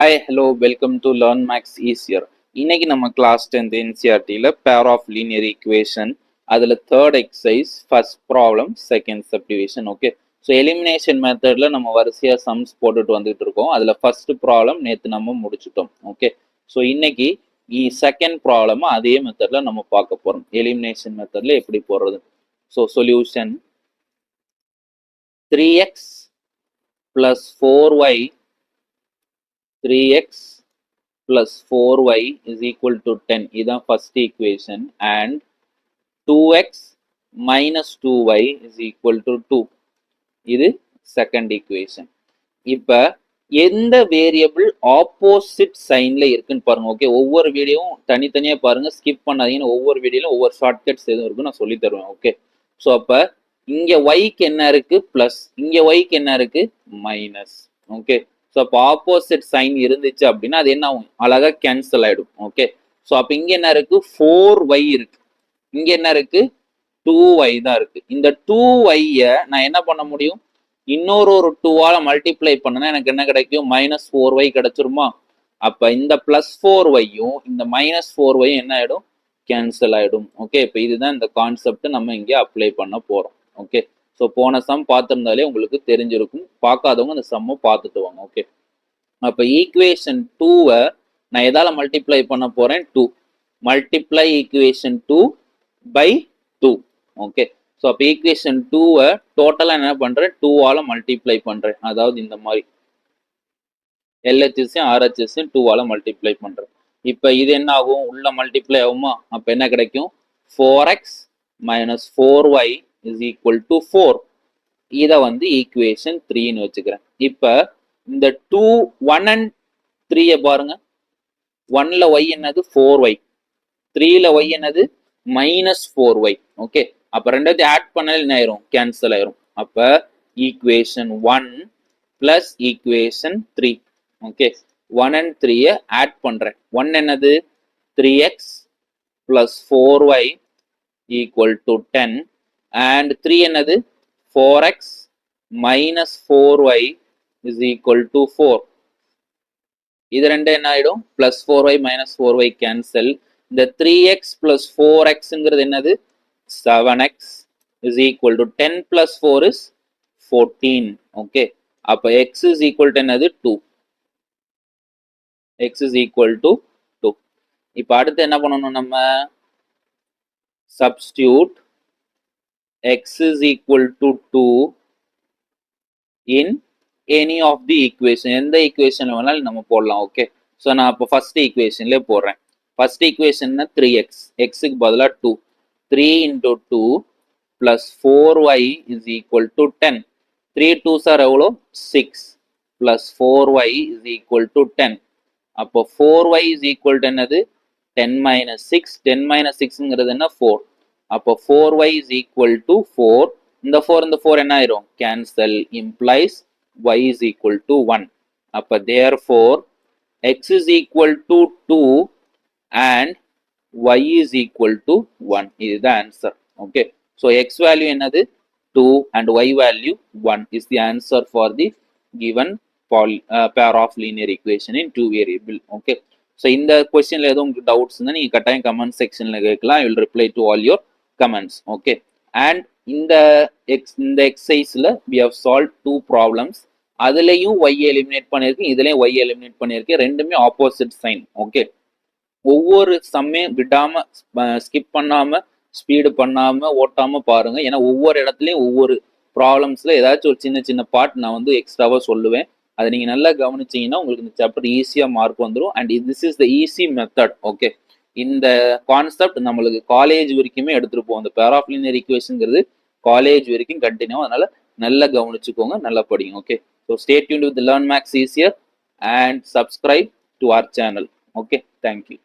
Hi, hello, welcome to Learn Max Easier. இன்னைக்கு நம்ம class 10th NCERT-ல pair of linear equation அதுல third exercise, first problem, second subdivision. Okay, so elimination மெத்தட்ல நம்ம வரிசையா sums போட்டுட்டு வந்துட்டு இருக்கோம். அதுல ஃபர்ஸ்ட் ப்ராப்ளம் நேற்று நம்ம முடிச்சிட்டோம். ஓகே, ஸோ இன்னைக்கு செகண்ட் ப்ராப்ளம் அதே மெத்தட்ல நம்ம பார்க்க போறோம். எலிமினேஷன் மெத்தட்ல எப்படி போடுறது. So solution 3x plus 4y 3x plus 4y is equal to 10. இதுதான் first equation. And 2x minus 2y is equal to 2. இது second equation. இப்ப எந்த வேரியபிள் ஆப்போசிட் சைன்ல இருக்குன்னு பாருங்க. ஓகே, ஒவ்வொரு வீடியோவும் தனித்தனியா பாருங்க, ஸ்கிப் பண்ணாதீங்கன்னு. ஒவ்வொரு வீடியோல ஒவ்வொரு ஷார்ட்கட்ஸ் எதுவும் இருக்கு நான் சொல்லி தருவேன். ஓகே, ஸோ அப்ப இங்க ஒய்க்கு என்ன இருக்கு பிளஸ், இங்க ஒய்க்கு என்ன இருக்கு மைனஸ். ஓகே, ஸோ அப்போ ஆப்போசிட் சைன் இருந்துச்சு அப்படின்னா அது என்ன ஆகும், அழகா கேன்சல் ஆயிடும். ஓகே, ஸோ அப்போ இங்க என்ன இருக்கு 4y இருக்கு, இங்க என்ன இருக்கு 2y தான் இருக்கு. இந்த 2y நான் என்ன பண்ண முடியும், இன்னொரு 2ஆல மல்டிப்ளை பண்ணனா எனக்கு என்ன கிடைக்கும் மைனஸ் 4y கிடைச்சிருமா. அப்ப இந்த பிளஸ் 4yயும் இந்த மைனஸ் 4yயும் என்ன ஆயிடும் கேன்சல் ஆயிடும். ஓகே, இப்போ இதுதான் இந்த கான்செப்ட் நம்ம இங்கே அப்ளை பண்ண போறோம். ஓகே, ஸோ போன சம் பார்த்துருந்தாலே உங்களுக்கு தெரிஞ்சிருக்கும், பார்க்காதவங்க அந்த சம்மை பார்த்துட்டு வாங்க. ஓகே, அப்போ ஈக்குவேஷன் 2-வை நான் எதால மல்டிப்ளை பண்ண போறேன் 2. Multiply equation 2 by 2. Okay, so அப்போ ஈக்குவேஷன் 2-வை டோட்டலாக என்ன பண்றேன் 2ஆல மல்டிப்ளை பண்றேன். அதாவது இந்த மாதிரி எல்ஹெச்எஸையும் ஆர்ஹெச்எஸையும் 2ஆல மல்டிப்ளை பண்றேன். இப்போ இது என்ன ஆகும், உள்ள மல்டிப்ளை ஆகுமா, அப்போ என்ன கிடைக்கும் 4x minus 4y is equal to 4. இதை வந்து ஈக்குவேஷன் 3ன்னு வச்சுக்கிறேன். இப்போ இந்த 2 1 and 3 பாருங்க. 1ல y என்னது 4y, 3ல y என்னது மைனஸ் 4y. ஓகே, அப்ப ரெண்டாவது ஆட் பண்ணால் என்ன ஆயிரும் கேன்சல் ஆயிரும். அப்ப equation 1 plus equation 3. Okay, 1 and 3 add பண்றேன். 1 என்னது 3x plus 4y equal to 10 and 3 என்னது 4x minus 4y is equal to 4. இது ரெண்டு என்ன ஆயிடும் plus 4y minus 4y cancel. இந்த 3x plus 4xங்கிறது என்னது 7x is equal to 10 plus 4 is 14. Okay, அப்ப x is equal to என்னது 2. x is equal to 2. இப்ப அடுத்து என்ன பண்ணணும், நம்ம substitute x is equal to 2 in any of the equation. எந்த equation வேணாலும் நம்ம போடலாம். ஓகே, ஸோ நான் இப்போ ஃபர்ஸ்ட் ஈக்குவேஷன்லேயே போடுறேன். ஃபர்ஸ்ட் ஈக்குவேஷன்னா 3x, எக்ஸுக்கு பதிலாக 2. 3 into 2 plus 4y is equal to 10. 3 2s are எவ்வளோ 6 plus 4y is equal to 10. அப்போ 4y is equal to என்னது 10 minus 6. 10 minus 6ங்கிறது என்ன 4. அப்போ 4y is equal to 4. இந்த 4 என்ன ஆயிரும் cancel, implies y is equal to 1. அப்ப therefore x is equal to 2 and y is equal to 1. இதுதான் answer. Okay, so x value என்னது 2 and y value 1 is the answer for the given pair of linear equation in two variable. Okay, so இந்த கொஸ்டின்ல எதுவும் உங்களுக்கு doubts இருந்தா நீங்க கட்டாயம் comment செக்ஷன்ல கேட்கலாம். I will reply to all your comments. Okay, and இந்த எக்ஸசைஸ்ல we have solved two problems. அதுலயும் y எலிமினேட் பண்ணியிருக்கேன், இதுலயும் y எலிமினேட் பண்ணியிருக்கேன். ரெண்டுமே ஆப்போசிட் சைன். ஓகே, ஒவ்வொரு சம்மையும் விடாம ஸ்கிப் பண்ணாம ஸ்பீடு பண்ணாம ஓட்டாம பாருங்க. ஏன்னா ஒவ்வொரு இடத்துலயும் ஒவ்வொரு ப்ராப்ளம்ஸ்ல ஏதாச்சும் ஒரு சின்ன சின்ன பார்ட் நான் வந்து எக்ஸ்ட்ராவா சொல்லுவேன். அதை நீங்க நல்லா கவனிச்சீங்கன்னா உங்களுக்கு இந்த சாப்டர் ஈஸியா மார்க் வந்துடும். And this is the easy method. Okay, இந்த கான்செப்ட் நம்மளுக்கு காலேஜ் வரைக்குமே எடுத்துட்டு போகும். இந்த பேர் ஆஃப் லீனியர் ஈக்குவேஷன்ங்கிறது காலேஜ் வரைக்கும் கண்டினியூ. அதனால நல்லா கவனிச்சுக்கோங்க, நல்லா படிங்க. Okay, so stay tuned with the Learn Max Easier and subscribe to our channel. Okay, thank you.